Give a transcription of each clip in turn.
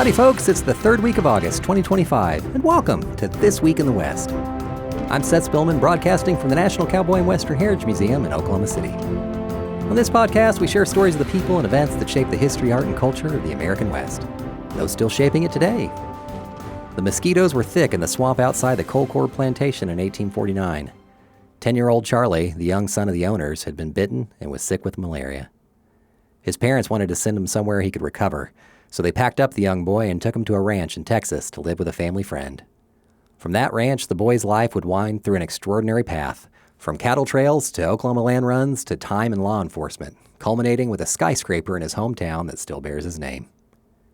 Howdy folks, it's the third week of August 2025, and welcome to This Week in the West. I'm Seth Spillman, broadcasting from the National Cowboy and Western Heritage Museum in Oklahoma City. On this podcast, we share stories of the people and events that shape the history, art, and culture of the American West. Those still shaping it today. The mosquitoes were thick in the swamp outside the Colcord plantation in 1849. 10-year-old Charlie, the young son of the owners, had been bitten and was sick with malaria. His parents wanted to send him somewhere he could recover, so they packed up the young boy and took him to a ranch in Texas to live with a family friend. From that ranch, the boy's life would wind through an extraordinary path, from cattle trails to Oklahoma land runs to time and law enforcement, culminating with a skyscraper in his hometown that still bears his name.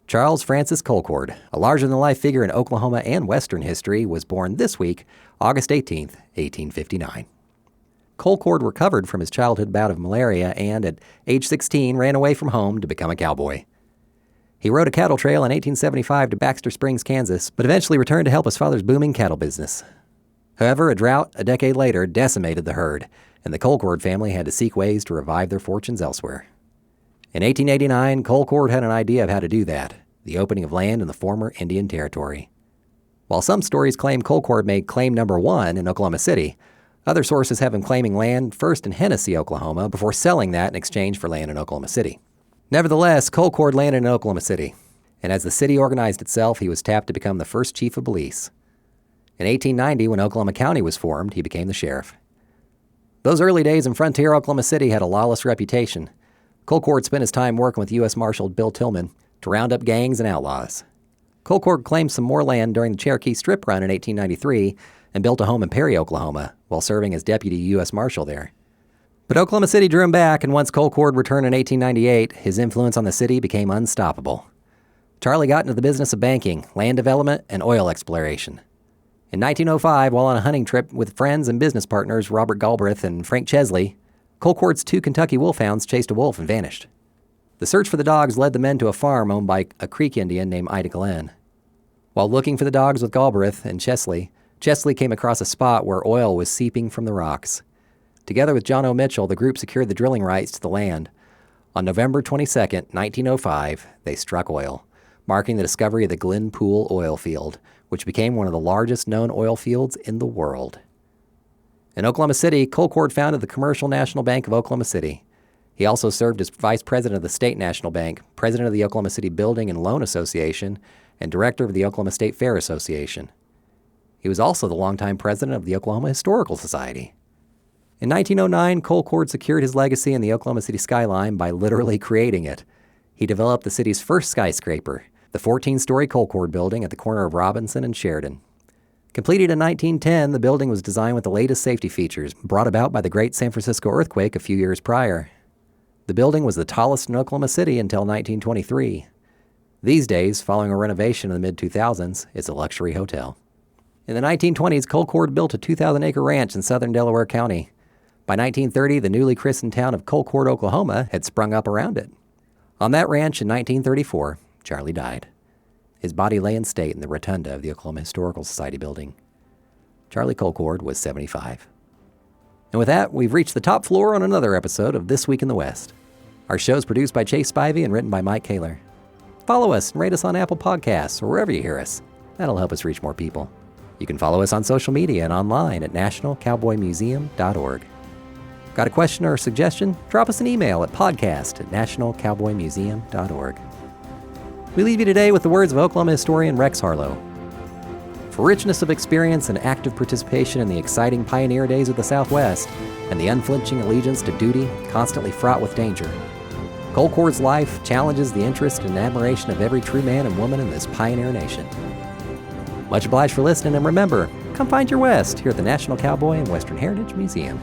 Charles Francis Colcord, a larger-than-life figure in Oklahoma and Western history, was born this week, August 18, 1859. Colcord recovered from his childhood bout of malaria and, at age 16, ran away from home to become a cowboy. He rode a cattle trail in 1875 to Baxter Springs, Kansas, but eventually returned to help his father's booming cattle business. However, a drought a decade later decimated the herd, and the Colcord family had to seek ways to revive their fortunes elsewhere. In 1889, Colcord had an idea of how to do that, the opening of land in the former Indian Territory. While some stories claim Colcord made claim number 1 in Oklahoma City, other sources have him claiming land first in Hennessy, Oklahoma, before selling that in exchange for land in Oklahoma City. Nevertheless, Colcord landed in Oklahoma City, and as the city organized itself, he was tapped to become the first chief of police. In 1890, when Oklahoma County was formed, he became the sheriff. Those early days in frontier Oklahoma City had a lawless reputation. Colcord spent his time working with U.S. Marshal Bill Tilghman to round up gangs and outlaws. Colcord claimed some more land during the Cherokee Strip Run in 1893 and built a home in Perry, Oklahoma, while serving as deputy U.S. Marshal there. But Oklahoma City drew him back, and once Colcord returned in 1898, his influence on the city became unstoppable. Charlie got into the business of banking, land development, and oil exploration. In 1905, while on a hunting trip with friends and business partners Robert Galbraith and Frank Chesley, Colcord's 2 Kentucky wolfhounds chased a wolf and vanished. The search for the dogs led the men to a farm owned by a Creek Indian named Ida Glenn. While looking for the dogs with Galbraith and Chesley, Chesley came across a spot where oil was seeping from the rocks. Together with John O. Mitchell, the group secured the drilling rights to the land. On November 22, 1905, they struck oil, marking the discovery of the Glen Pool oil field, which became one of the largest known oil fields in the world. In Oklahoma City, Colcord founded the Commercial National Bank of Oklahoma City. He also served as vice president of the State National Bank, president of the Oklahoma City Building and Loan Association, and director of the Oklahoma State Fair Association. He was also the longtime president of the Oklahoma Historical Society. In 1909, Colcord secured his legacy in the Oklahoma City skyline by literally creating it. He developed the city's first skyscraper, the 14-story Colcord building at the corner of Robinson and Sheridan. Completed in 1910, the building was designed with the latest safety features brought about by the Great San Francisco earthquake a few years prior. The building was the tallest in Oklahoma City until 1923. These days, following a renovation in the mid-2000s, it's a luxury hotel. In the 1920s, Colcord built a 2,000-acre ranch in southern Delaware County. By 1930, the newly christened town of Colcord, Oklahoma, had sprung up around it. On that ranch in 1934, Charlie died. His body lay in state in the rotunda of the Oklahoma Historical Society building. Charlie Colcord was 75. And with that, we've reached the top floor on another episode of This Week in the West. Our show is produced by Chase Spivey and written by Mike Kaler. Follow us and rate us on Apple Podcasts or wherever you hear us. That'll help us reach more people. You can follow us on social media and online at nationalcowboymuseum.org. Got a question or a suggestion? Drop us an email at podcast@nationalcowboymuseum.org. We leave you today with the words of Oklahoma historian Rex Harlow. For richness of experience and active participation in the exciting pioneer days of the Southwest and the unflinching allegiance to duty constantly fraught with danger, Colcord's life challenges the interest and admiration of every true man and woman in this pioneer nation. Much obliged for listening, and remember, come find your West here at the National Cowboy and Western Heritage Museum.